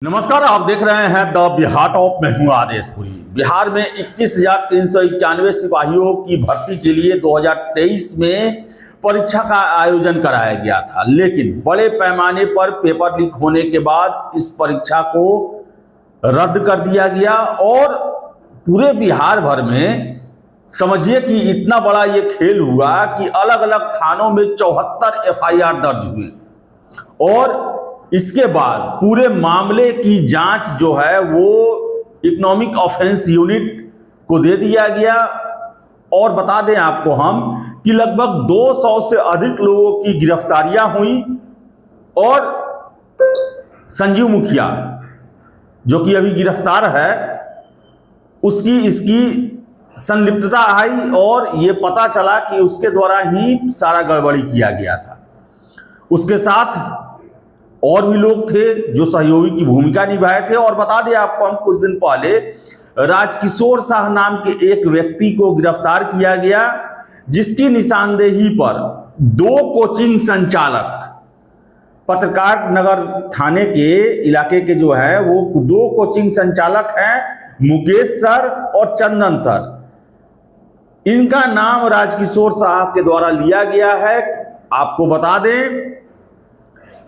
नमस्कार, आप देख रहे हैं द बिहार टॉप में हूं आदेशपुरी। बिहार में 21,391 सिपाहियों की भर्ती के लिए 2023 में परीक्षा का आयोजन कराया गया था, लेकिन बड़े पैमाने पर पेपर लीक होने के बाद इस परीक्षा को रद्द कर दिया गया और पूरे बिहार भर में समझिए कि इतना बड़ा ये खेल हुआ कि अलग अलग थानों में 74 एफआईआर दर्ज हुए और इसके बाद पूरे मामले की जांच जो है वो इकोनॉमिक ऑफेंस यूनिट को दे दिया गया। और बता दें आपको हम कि लगभग 200 से अधिक लोगों की गिरफ्तारियां हुई और संजीव मुखिया जो कि अभी गिरफ्तार है उसकी इसकी संलिप्तता आई और ये पता चला कि उसके द्वारा ही सारा गड़बड़ी किया गया था। उसके साथ और भी लोग थे जो सहयोगी की भूमिका निभाए थे। और बता दें आपको हम कुछ दिन पहले राजकिशोर शाह नाम के एक व्यक्ति को गिरफ्तार किया गया, जिसकी निशानदेही पर 2 कोचिंग संचालक पत्रकार नगर थाने के इलाके के जो है वो 2 कोचिंग संचालक हैं, मुकेश सर और चंदन सर। इनका नाम राजकिशोर शाह के द्वारा लिया गया है। आपको बता दें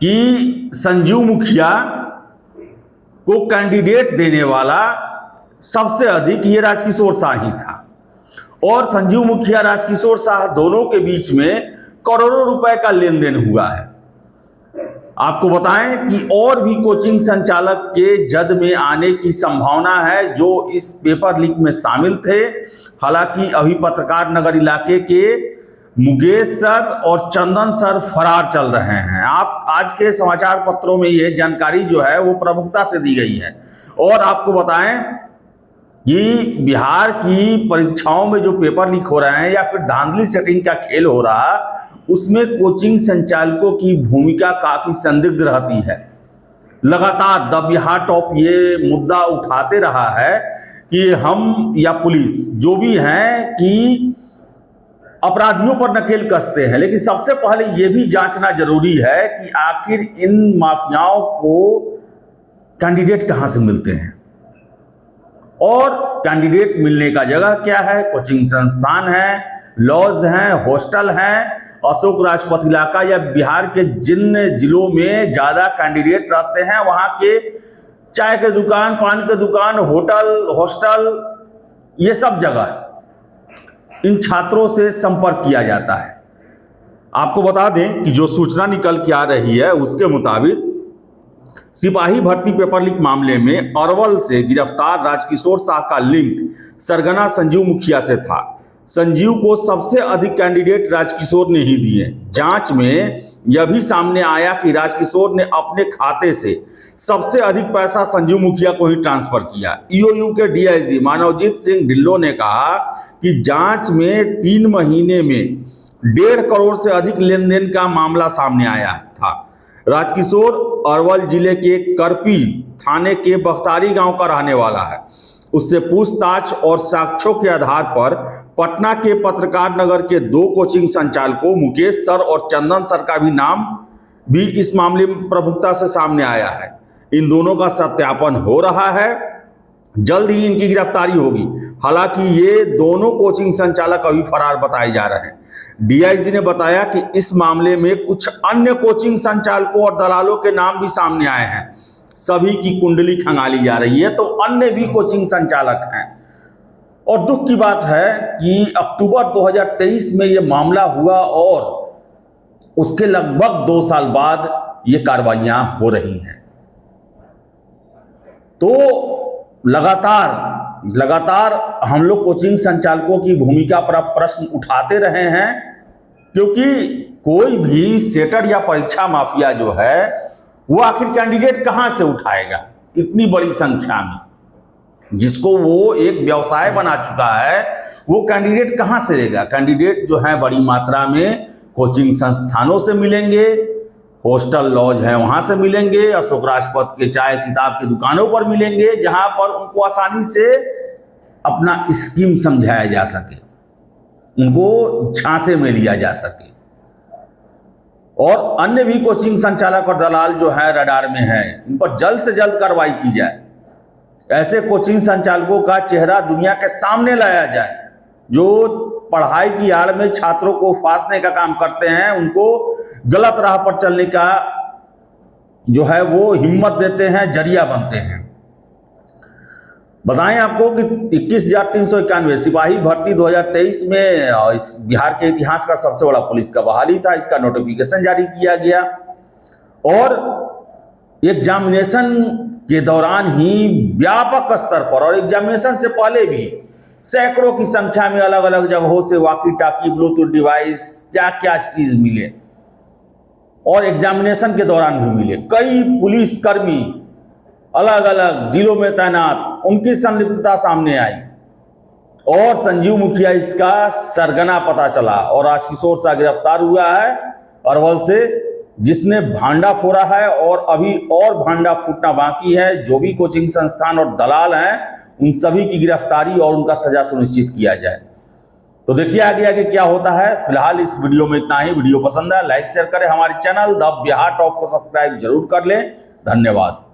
कि संजीव मुखिया को कैंडिडेट देने वाला सबसे अधिक ये राजकिशोर शाह ही था और संजीव मुखिया राजकिशोर शाह दोनों के बीच में करोड़ों रुपए का लेन देन हुआ है। आपको बताएं कि और भी कोचिंग संचालक के जद में आने की संभावना है जो इस पेपर लीक में शामिल थे। हालांकि अभी पत्रकार नगर इलाके के मुकेश सर और चंदन सर फरार चल रहे हैं। आप आज के समाचार पत्रों में यह जानकारी जो है वो प्रमुखता से दी गई है। और आपको बताएं कि बिहार की परीक्षाओं में जो पेपर लीक हो रहे हैं या फिर धांधली सेटिंग का खेल हो रहा, उसमें कोचिंग संचालकों की भूमिका काफी संदिग्ध रहती है। लगातार द बिहार टॉप ये मुद्दा उठाते रहा है कि हम या पुलिस जो भी हैं कि अपराधियों पर नकेल कसते हैं, लेकिन सबसे पहले यह भी जांचना जरूरी है कि आखिर इन माफियाओं को कैंडिडेट कहां से मिलते हैं और कैंडिडेट मिलने का जगह क्या है। कोचिंग संस्थान है, लॉज हैं, हॉस्टल हैं। अशोक राजपथ इलाका या बिहार के जिन जिलों में ज्यादा कैंडिडेट रहते हैं वहां के चाय के दुकान, पान के दुकान, होटल, हॉस्टल, ये सब जगह इन छात्रों से संपर्क किया जाता है। आपको बता दें कि जो सूचना निकल के आ रही है उसके मुताबिक सिपाही भर्ती पेपर लीक मामले में अरवल से गिरफ्तार राजकिशोर शाह का लिंक सरगना संजीव मुखिया से था। संजीव को सबसे अधिक कैंडिडेट राजकिशोर ने ही दिए। जांच में यह भी सामने आया कि राजकिशोर ने अपने खाते से सबसे अधिक पैसा संजीव मुखिया को ही ट्रांसफर किया। ईओयू के डीआईजी मानवजीत सिंह ढिल्लों ने कहा कि जांच में 3 महीने में 1.5 करोड़ से अधिक लेन देन का मामला सामने आया था। राजकिशोर अरवल जिले के करपी थाने के बख्तारी गांव का रहने वाला है। उससे पूछताछ और साक्ष्यों के आधार पर पटना के पत्रकार नगर के 2 कोचिंग संचालकों मुकेश सर और चंदन सर का भी नाम भी इस मामले में प्रमुखता से सामने आया है। इन दोनों का सत्यापन हो रहा है, जल्द ही इनकी गिरफ्तारी होगी। हालांकि ये दोनों कोचिंग संचालक अभी फरार बताए जा रहे हैं। डीआईजी ने बताया कि इस मामले में कुछ अन्य कोचिंग संचालकों और दलालों के नाम भी सामने आए हैं। सभी की कुंडली खंगाली जा रही है, तो अन्य भी कोचिंग संचालक हैं। और दुख की बात है कि अक्टूबर 2023 में यह मामला हुआ और उसके लगभग 2 साल बाद ये कार्रवाइयां हो रही हैं। तो लगातार हम लोग कोचिंग संचालकों की भूमिका पर प्रश्न उठाते रहे हैं, क्योंकि कोई भी सेटर या परीक्षा माफिया जो है वो आखिर कैंडिडेट कहां से उठाएगा इतनी बड़ी संख्या में, जिसको वो एक व्यवसाय बना चुका है, वो कैंडिडेट कहां से लेगा। कैंडिडेट जो है बड़ी मात्रा में कोचिंग संस्थानों से मिलेंगे, हॉस्टल लॉज है वहां से मिलेंगे, अशोक राजपथ के चाय किताब की दुकानों पर मिलेंगे, जहां पर उनको आसानी से अपना स्कीम समझाया जा सके, उनको झांसे में लिया जा सके। और अन्य भी कोचिंग संचालक और दलाल जो है रडार में हैं, इन पर जल्द से जल्द कार्रवाई की जाए। ऐसे कोचिंग संचालकों का चेहरा दुनिया के सामने लाया जाए, जो पढ़ाई की आड़ में छात्रों को फांसने का काम करते हैं, उनको गलत राह पर चलने का जो है वो हिम्मत देते हैं, जरिया बनते हैं। बताएं आपको कि 21,391 सिपाही भर्ती 2023 में इस बिहार के इतिहास का सबसे बड़ा पुलिस का बहाली था। इसका नोटिफिकेशन जारी किया गया और एग्जामिनेशन के दौरान ही व्यापक स्तर पर और एग्जामिनेशन से पहले भी सैकड़ों की संख्या में अलग अलग जगहों से वॉकी टॉकी, ब्लूटूथ डिवाइस, क्या क्या चीज मिले और एग्जामिनेशन के दौरान भी मिले। कई पुलिसकर्मी अलग अलग जिलों में तैनात, उनकी संलिप्तता सामने आई और संजीव मुखिया इसका सरगना पता चला और राजकिशोर शाह गिरफ्तार हुआ है अरवल से, जिसने भांडा फोड़ा है और अभी और भांडा फूटना बाकी है। जो भी कोचिंग संस्थान और दलाल हैं उन सभी की गिरफ्तारी और उनका सजा सुनिश्चित किया जाए। तो देखिए आगे आगे क्या होता है। फिलहाल इस वीडियो में इतना ही। वीडियो पसंद है लाइक शेयर करें, हमारे चैनल द बिहार टॉप को सब्सक्राइब जरूर कर लें। धन्यवाद।